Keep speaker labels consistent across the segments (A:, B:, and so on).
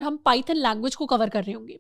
A: हम Python language को cover कर रहे होंगे।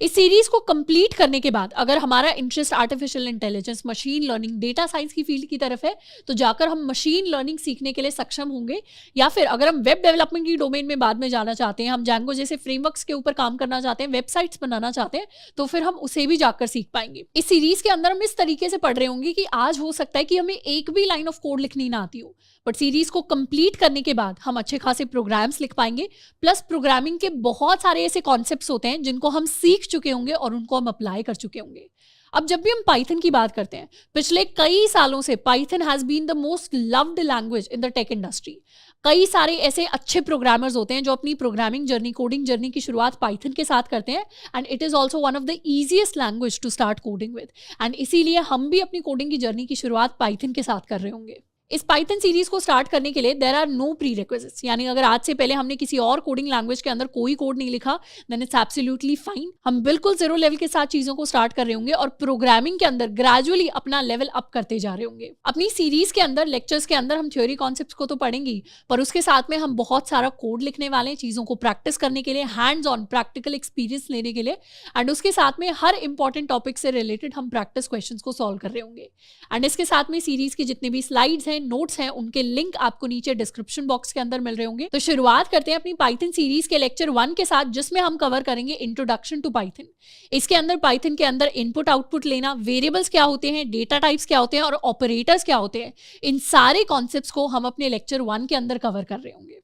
A: इस सीरीज को कंप्लीट करने के बाद अगर हमारा interest artificial intelligence, machine learning, data science की फील्ड की तरफ है तो जाकर हम मशीन लर्निंग सीखने के लिए सक्षम होंगे। या फिर अगर हम वेब डेवलपमेंट की डोमेन में बाद में जाना चाहते हैं, हम जैंगो जैसे फ्रेमवर्क्स के ऊपर काम करना चाहते हैं, वेबसाइट्स बनाना चाहते हैं, तो फिर हम उसे भी जाकर सीख पाएंगे। इस सीरीज के अंदर हम इस तरीके से पढ़ रहे होंगे कि आज हो सकता है कि हमें एक भी लाइन ऑफ कोड लिखनी ना आती हो, बट सीरीज को कंप्लीट करने के बाद हम अच्छे खासे प्रोग्राम्स लिख पाएंगे। प्लस प्रोग्रामिंग के बहुत सारे ऐसे कॉन्सेप्ट्स होते हैं जिनको हम सीख चुके होंगे और उनको हम अप्लाई कर चुके होंगे। अब जब भी हम पाइथन की बात करते हैं, पिछले कई सालों से Python has been the most loved language in the tech industry. कई सारे ऐसे अच्छे प्रोग्रामर्स होते हैं जो अपनी प्रोग्रामिंग जर्नी, कोडिंग जर्नी की शुरुआत पाइथन के साथ करते हैं, and it is also one of the easiest language to start coding with. And इसीलिए हम भी अपनी कोडिंग की जर्नी की शुरुआत पाइथन के साथ कर रहे होंगे। इस पाइथन सीरीज को स्टार्ट करने के लिए there are no prerequisites, यानी अगर आज से पहले हमने किसी और कोडिंग लैंग्वेज के अंदर कोई कोड नहीं लिखा, देन इट्स एब्सोल्युटली फाइन। हम बिल्कुल जीरो लेवल के साथ चीजों को स्टार्ट कर रहे होंगे और प्रोग्रामिंग के अंदर ग्रेजुअली अपना लेवल अप करते जा रहे होंगे। अपनी सीरीज के अंदर, लेक्चर्स के अंदर हम थ्योरी कॉन्सेप्ट्स को तो पढ़ेंगे, पर उसके साथ में हम बहुत सारा कोड लिखने वाले हैं, चीजों को प्रैक्टिस करने के लिए, हैंड्स ऑन प्रैक्टिकल एक्सपीरियंस लेने के लिए, एंड उसके साथ में हर इंपॉर्टेंट टॉपिक से रिलेटेड हम प्रैक्टिस क्वेश्चंस को सॉल्व कर रहे होंगे। एंड इसके साथ में सीरीज के जितने भी स्लाइड्स हैं, नोट्स हैं, उनके लिंक आपको नीचे डिस्क्रिप्शन बॉक्स के अंदर मिल रहे होंगे। तो शुरुआत करते हैं अपनी पाइथन सीरीज के लेक्चर 1 के साथ, जिसमें हम कवर करेंगे इंट्रोडक्शन टू पाइथन। इसके अंदर पाइथन के अंदर इनपुट आउटपुट लेना, वेरिएबल्स क्या होते हैं, डेटा टाइप्स क्या होते हैं और ऑपरेटर्स क्या होते हैं, इन सारे कॉन्सेप्ट्स को हम अपने लेक्चर 1 के अंदर कवर कर रहे होंगे।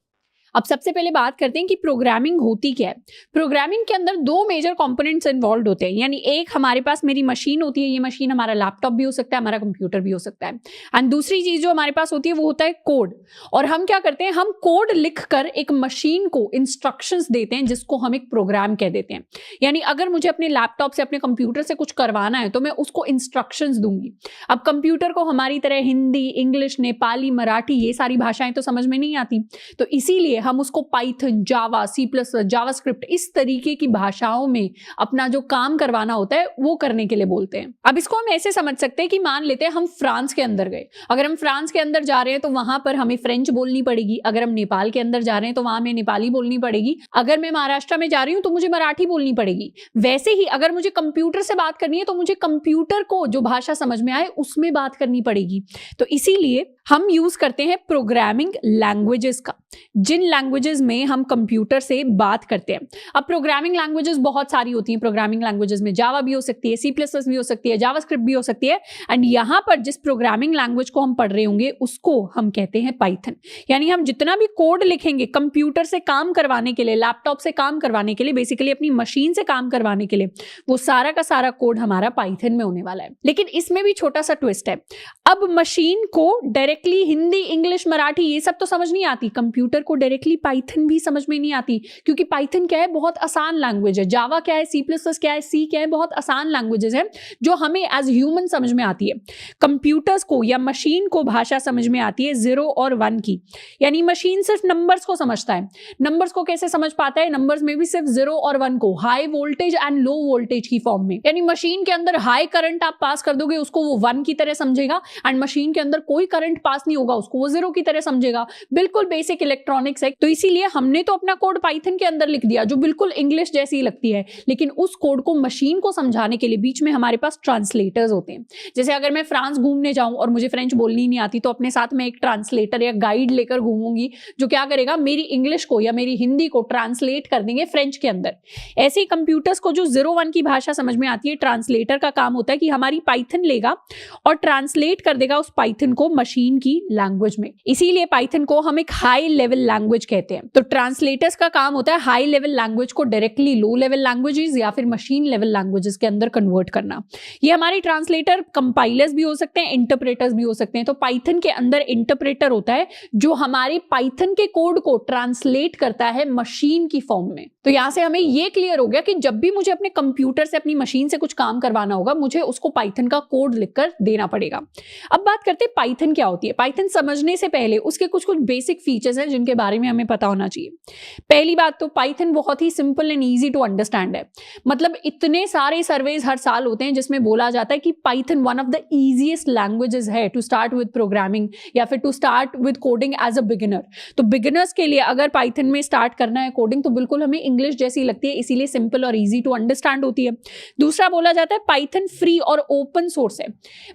A: अब सबसे पहले बात करते हैं कि प्रोग्रामिंग होती क्या है। प्रोग्रामिंग के अंदर 2 मेजर कंपोनेंट्स इन्वॉल्व होते हैं, यानी एक हमारे पास मेरी मशीन होती है, ये मशीन हमारा लैपटॉप भी हो सकता है, हमारा कंप्यूटर भी हो सकता है, एंड दूसरी चीज जो हमारे पास होती है वो होता है कोड। और हम क्या करते हैं, हम कोड लिखकर एक मशीन को इंस्ट्रक्शंस देते हैं, जिसको हम एक प्रोग्राम कह देते हैं। यानी अगर मुझे अपने लैपटॉप से, अपने कंप्यूटर से कुछ करवाना है तो मैं उसको इंस्ट्रक्शंस दूंगी। अब कंप्यूटर को हमारी तरह हिंदी, इंग्लिश, नेपाली, मराठी ये सारी भाषाएं तो समझ में नहीं आती, तो इसीलिए हम उसको पाइथन, जावा, सी प्लस, जावास्क्रिप्ट, इस तरीके की भाषाओं में अपना जो काम करवाना होता है वो करने के लिए बोलते हैं। अब इसको हम ऐसे समझ सकते हैं कि मान लेते हैं हम फ्रांस के अंदर गए। अगर हम फ्रांस के अंदर जा रहे हैं तो वहां पर हमें फ्रेंच बोलनी पड़ेगी। अगर हम नेपाल के अंदर जा रहे हैं तो वहां हमें नेपाली बोलनी पड़ेगी। अगर मैं महाराष्ट्र में जा रही हूं तो मुझे मराठी बोलनी पड़ेगी। वैसे ही अगर मुझे कंप्यूटर से बात करनी है तो मुझे कंप्यूटर को जो भाषा समझ में आए उसमें बात करनी पड़ेगी। तो इसीलिए हम यूज करते हैं प्रोग्रामिंग लैंग्वेजेस का, जिन लैंग्वेजेस में हम कंप्यूटर से बात करते हैं। अब प्रोग्रामिंग लैंग्वेजेस बहुत सारी होती हैं। प्रोग्रामिंग लैंग्वेजेस में जावा भी हो सकती है, सी प्लस प्लस भी हो सकती है, जावास्क्रिप्ट भी हो सकती है, एंड यहाँ पर जिस प्रोग्रामिंग लैंग्वेज को हम पढ़ रहे होंगे उसको हम कहते हैं पाइथन। यानी हम जितना भी कोड लिखेंगे कंप्यूटर से काम करवाने के लिए, लैपटॉप से काम करवाने के लिए, बेसिकली अपनी मशीन से काम करवाने के लिए, वो सारा का सारा कोड हमारा पाइथन में होने वाला है। लेकिन इसमें भी छोटा सा ट्विस्ट है। अब मशीन को डायरेक्टली हिंदी, इंग्लिश, मराठी ये सब तो समझ नहीं आती, कंप्यूटर को डायरेक्टली पाइथन भी समझ में नहीं आती, क्योंकि पाइथन क्या है, बहुत आसान लैंग्वेज है। जावा क्या है, सी प्लस प्लस क्या है, सी क्या है, बहुत आसान लैंग्वेजेस है जो हमें एज ह्यूमन समझ में आती है। कंप्यूटर्स को या मशीन को भाषा समझ में आती है 0 और 1 की, यानी मशीन सिर्फ नंबर्स को समझता है। नंबर्स को कैसे समझ पाता है, नंबर्स में भी सिर्फ 0 और 1 को, high voltage and low voltage की फॉर्म में। यानी मशीन के अंदर हाई करंट आप पास कर दोगे उसको वो 1 की तरह समझेगा, एंड मशीन के अंदर कोई करंट पास नहीं होगा उसको वो 0 की तरह समझेगा। बिल्कुल बेसिक इलेक्ट्रॉनिक्स है। तो इसीलिए हमने तो अपना कोड पाइथन के अंदर लिख दिया जो बिल्कुल इंग्लिश जैसी लगती है, लेकिन उस कोड को मशीन को समझाने के लिए बीच में हमारे पास ट्रांसलेटर्स होते हैं। जैसे अगर मैं फ्रांस घूमने जाऊं और मुझे फ्रेंच बोलनी नहीं आती तो अपने साथ में एक ट्रांसलेटर या गाइड लेकर घूमूंगी जो क्या करेगा, मेरी इंग्लिश को या मेरी हिंदी को ट्रांसलेट कर देंगे फ्रेंच के अंदर। ऐसे ही कंप्यूटर्स को जो 0-1 की भाषा समझ में आती है, ट्रांसलेटर का काम होता है कि हमारी पाइथन लेगा और ट्रांसलेट कर देगा उस पाइथन को मशीन की लैंग्वेज में। इसीलिए पाइथन को हम एक हाई लेवल लैंग्वेज कहते हैं। तो ट्रांसलेटर्स का काम होता है हाई लेवल लैंग्वेज को डायरेक्टली लो लेवल लैंग्वेजेस या फिर मशीन लेवल लैंग्वेजेस के अंदर कन्वर्ट करना। ये हमारे ट्रांसलेटर कंपाइलर्स भी हो सकते हैं, इंटरप्रेटर्स भी हो सकते हैं। तो पाइथन के अंदर इंटरप्रेटर होता है जो हमारे पाइथन के कोड को ट्रांसलेट करता है मशीन की फॉर्म में। तो यहां से हमें ये क्लियर हो गया कि जब भी मुझे अपने कंप्यूटर से, अपनी मशीन से कुछ काम करवाना होगा, मुझे उसको पाइथन का कोड लिखकर देना पड़ेगा। अब बात करते हैं पाइथन क्या होता है। होती है, पाइथन समझने से पहले उसके कुछ कुछ बेसिक फीचर्स हैं जिनके बारे में हमें पता होना चाहिए। पहली बात तो पाइथन बहुत ही simple and easy to understand है। मतलब इतने सारे सर्वेज हर साल होते हैं जिसमें बोला जाता है कि Python one of the easiest languages है टू स्टार्ट विद प्रोग्रामिंग या फिर to start with coding as a beginner. तो बिगिनर्स के लिए अगर पाइथन में स्टार्ट करना है कोडिंग तो बिल्कुल हमें इंग्लिश जैसी लगती है, इसीलिए सिंपल और ईजी टू अंडरस्टैंड होती है। दूसरा बोला जाता है पाइथन फ्री और ओपन सोर्स है,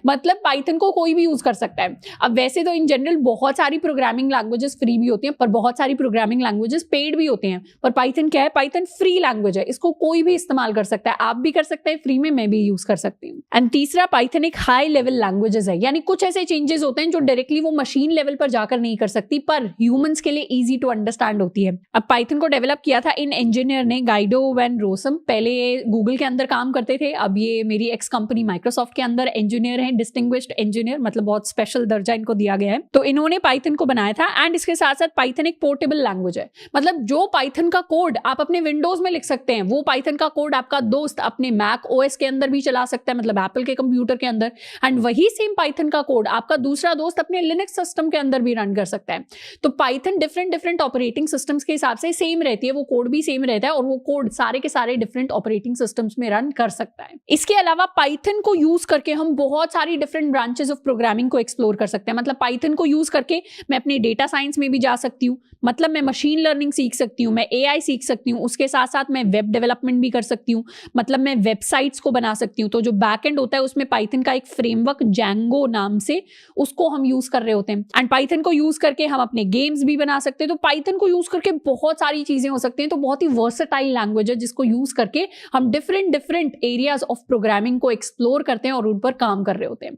A: मतलब पाइथन को कोई भी यूज कर सकता है। अब वैसे तो इन जनरल बहुत सारी प्रोग्रामिंग लैंग्वेजेस फ्री भी होती हैं, पर बहुत सारी प्रोग्रामिंग लैंग्वेजेस पेड भी होते हैं। पर पाइथन क्या है, पाइथन फ्री लैंग्वेज है, इसको कोई भी इस्तेमाल कर सकता है, आप भी कर सकते हैं फ्री में, मैं भी यूज कर सकती हूँ। एंड तीसरा, पाइथन एक हाई लेवल लैंग्वेजेस है, यानी कुछ ऐसे चेंजेस होते हैं जो डायरेक्टली वो मशीन लेवल पर जाकर नहीं कर सकती, पर ह्यूमंस के लिए इजी टू अंडरस्टैंड होती है। अब पाइथन को डेवलप किया था इन इंजीनियर ने, गाइडो वैन रोसम। पहले ये गूगल के अंदर काम करते थे, अब ये मेरी एक्स कंपनी माइक्रोसॉफ्ट के अंदर इंजीनियर हैं, डिस्टिंग्विश्ड इंजीनियर, मतलब बहुत स्पेशल दर्जा इनको दिया गया है। तो इन्होंने पाइथन को बनाया था। एंड इसके साथ साथ पाइथन एक पोर्टेबल लैंग्वेज है, मतलब जो पाइथन का कोड आप अपने विंडोज में लिख सकते हैं वो पाइथन का कोड आपका दोस्त अपने मैक ओएस के अंदर भी चला सकता है, मतलब एप्पल के कंप्यूटर के अंदर। एंड वही सेम पाइथन का कोड आपका दूसरा दोस्त अपने लिनक्स सिस्टम के अंदर भी रन कर सकता है। तो पाइथन डिफरेंट ऑपरेटिंग सिस्टम्स के हिसाब से सेम रहती है, वो कोड भी सेम रहता है और वो कोड सारे के सारे डिफरेंट ऑपरेटिंग सिस्टम्स में रन कर सकता है। इसके अलावा पाइथन को यूज करके हम बहुत सारी डिफरेंट ब्रांचेस ऑफ प्रोग्रामिंग को एक्सप्लोर कर सकते हैं। मतलब पाइथन को यूज करके मैं अपने डेटा साइंस में भी जा सकती हूँ, मतलब मैं मशीन लर्निंग सीख सकती हूँ, मैं एआई सीख सकती हूँ, उसके साथ साथ मैं वेब डेवलपमेंट भी कर सकती हूँ, मतलब मैं वेबसाइट्स को बना सकती हूँ। तो जो बैकएंड होता है उसमें पाइथन का एक फ्रेमवर्क जैंगो नाम से उसको हम यूज कर रहे होते हैं। एंड पाइथन को यूज करके हम अपने गेम्स भी बना सकते हैं। तो पाइथन को यूज करके बहुत सारी चीजें हो सकती हैं। तो बहुत ही वर्सेटाइल लैंग्वेज है जिसको यूज करके हम डिफरेंट एरियाज ऑफ प्रोग्रामिंग को एक्सप्लोर करते हैं और उन पर काम कर रहे होते हैं।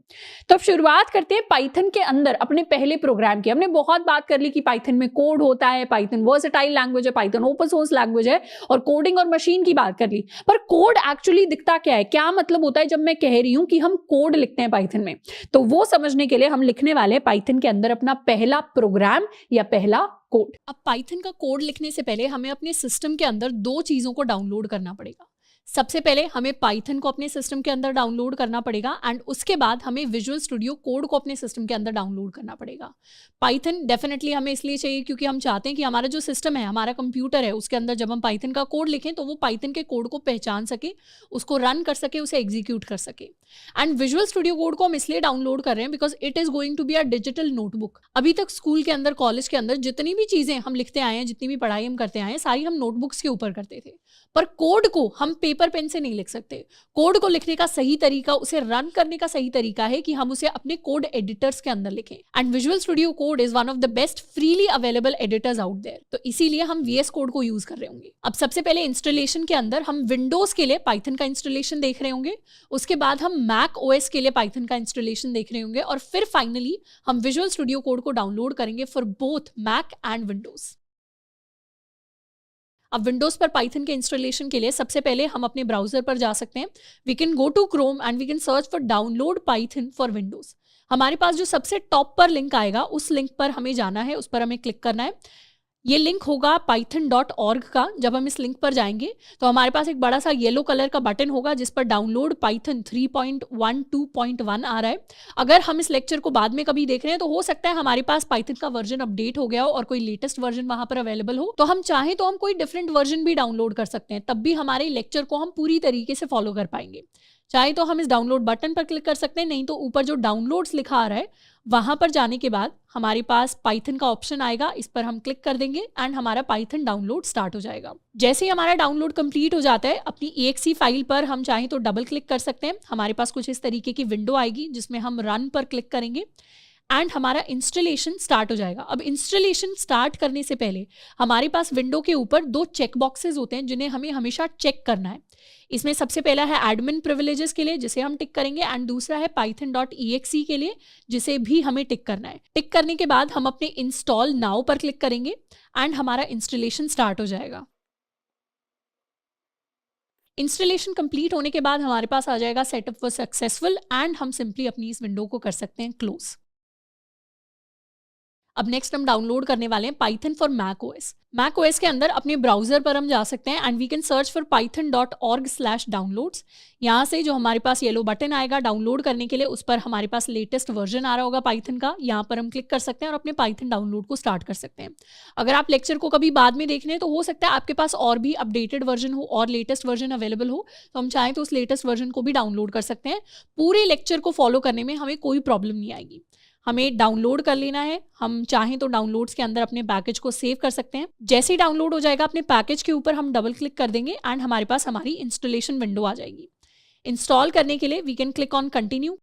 A: तो अब शुरुआत करते हैं पाइथन के अंदर अपने पहले प्रोग्राम की। हमने बहुत बात कर ली कि पाइथन में कोड होता है, पाइथन वर्सेटाइल लैंग्वेज है, पाइथन ओपन सोर्स लैंग्वेज है, और कोडिंग और मशीन की बात कर ली। पर कोड एक्चुअली दिखता क्या है, क्या मतलब होता है जब मैं कह रही हूं कि हम कोड लिखते हैं पाइथन में, तो वो समझने के लिए हम लिखने वाले हैं पाइथन के अंदर अपना पहला प्रोग्राम या पहला कोड। अब पाइथन का कोड लिखने से पहले हमें अपने सिस्टम के अंदर दो चीजों को डाउनलोड करना पड़ेगा। सबसे पहले हमें पाइथन को अपने सिस्टम के अंदर डाउनलोड करना पड़ेगा, एंड उसके बाद हमें विजुअल स्टूडियो कोड को अपने सिस्टम के अंदर डाउनलोड करना पड़ेगा। पाइथन डेफिनेटली हमें इसलिए चाहिए क्योंकि हम चाहते हैं कि हमारा जो सिस्टम है, हमारा कंप्यूटर है, उसके अंदर जब हम पाइथन का कोड लिखें तो वो पाइथन के कोड को पहचान सके, उसको रन कर सके, उसे एग्जीक्यूट कर सके। एंड विजुअल स्टूडियो कोड को हम इसलिए डाउनलोड कर रहे हैं because it is going to be a digital notebook. अभी तक स्कूल के अंदर, कॉलेज के अंदर जितनी भी चीजें हम लिखते आए हैं, जितनी भी पढ़ाई हम करते आए हैं, सारी हम नोटबुक्स के ऊपर करते थे। पर कोड को हम पेपर पेन से नहीं लिख सकते। कोड को लिखने का सही तरीका, उसे रन करने का सही तरीका है कि हम उसे अपने कोड एडिटर्स के अंदर लिखें। And Visual Studio Code is one of the best freely available editors out there, तो इसीलिए हम VS कोड को यूज कर रहे होंगे। अब सबसे पहले इंस्टॉलेशन के अंदर हम विंडोज के लिए पाइथन का इंस्टॉलेशन देख रहे होंगे, उसके बाद हम मैक ओएस के लिए पाइथन का इंस्टॉलेशन देख रहे होंगे, और फिर फाइनली हम विजुअल स्टूडियो कोड को डाउनलोड करेंगे for both Mac and Windows. अब विंडोज पर पाइथन के इंस्टॉलेशन के लिए सबसे पहले हम अपने ब्राउजर पर जा सकते हैं। We can go to Chrome and we can search for download Python for Windows. हमारे पास जो सबसे टॉप पर लिंक आएगा उस लिंक पर हमें जाना है, उस पर हमें क्लिक करना है। ये लिंक होगा python.org का। जब हम इस लिंक पर जाएंगे तो हमारे पास एक बड़ा सा येलो कलर का बटन होगा जिस पर डाउनलोड पाइथन 3.12.1 आ रहा है। अगर हम इस लेक्चर को बाद में कभी देख रहे हैं तो हो सकता है हमारे पास पाइथन का वर्जन अपडेट हो गया हो और कोई लेटेस्ट वर्जन वहां पर अवेलेबल हो, तो हम चाहें तो हम कोई डिफरेंट वर्जन भी डाउनलोड कर सकते हैं, तब भी हमारे लेक्चर को हम पूरी तरीके से फॉलो कर पाएंगे। चाहे तो हम इस डाउनलोड बटन पर क्लिक कर सकते हैं, नहीं तो ऊपर जो डाउनलोड्स लिखा आ रहा है वहां पर जाने के बाद हमारे पास पाइथन का ऑप्शन आएगा, इस पर हम क्लिक कर देंगे एंड हमारा पाइथन डाउनलोड स्टार्ट हो जाएगा। जैसे ही हमारा डाउनलोड कंप्लीट हो जाता है, अपनी exe फाइल पर हम चाहें तो डबल क्लिक कर सकते हैं। हमारे पास कुछ इस तरीके की विंडो आएगी जिसमें हम रन पर क्लिक करेंगे एंड हमारा इंस्टॉलेशन स्टार्ट हो जाएगा। अब इंस्टॉलेशन स्टार्ट करने से पहले हमारे पास विंडो के ऊपर दो चेक बॉक्सेस होते हैं जिन्हें हमें हमेशा चेक करना है। इसमें सबसे पहला है एडमिन प्रिविलेजेस के लिए, जिसे हम टिक करेंगे, एंड दूसरा है python.exe के लिए, जिसे भी हमें टिक करना है। टिक करने के बाद हम अपने इंस्टॉल नाउ पर क्लिक करेंगे एंड हमारा इंस्टॉलेशन स्टार्ट हो जाएगा। इंस्टॉलेशन कंप्लीट होने के बाद हमारे पास आ जाएगा सेटअप वाज सक्सेसफुल एंड हम सिंपली अपनी इस विंडो को कर सकते हैं क्लोज। अब नेक्स्ट हम डाउनलोड करने वाले हैं Python for Mac OS. Mac OS के अंदर अपने ब्राउजर पर हम जा सकते हैं and we can search for python.org/downloads। यहाँ से जो हमारे पास येलो बटन आएगा डाउनलोड करने के लिए, उस पर हमारे पास लेटेस्ट वर्जन आ रहा होगा पाइथन का, यहाँ पर हम क्लिक कर सकते हैं और अपने पाइथन डाउनलोड को स्टार्ट कर सकते हैं। अगर आप लेक्चर को कभी बाद में देखने हैं तो हो सकता है आपके पास और भी अपडेटेड वर्जन हो और लेटेस्ट वर्जन अवेलेबल हो, तो हम चाहें तो उस लेटेस्ट वर्जन को भी डाउनलोड कर सकते हैं। पूरे लेक्चर को फॉलो करने में हमें कोई प्रॉब्लम नहीं आएगी। हमें डाउनलोड कर लेना है, हम चाहें तो डाउनलोड्स के अंदर अपने पैकेज को सेव कर सकते हैं। जैसे ही डाउनलोड हो जाएगा अपने पैकेज के ऊपर हम डबल क्लिक कर देंगे एंड हमारे पास हमारी इंस्टॉलेशन विंडो आ जाएगी। इंस्टॉल करने के लिए we can click on continue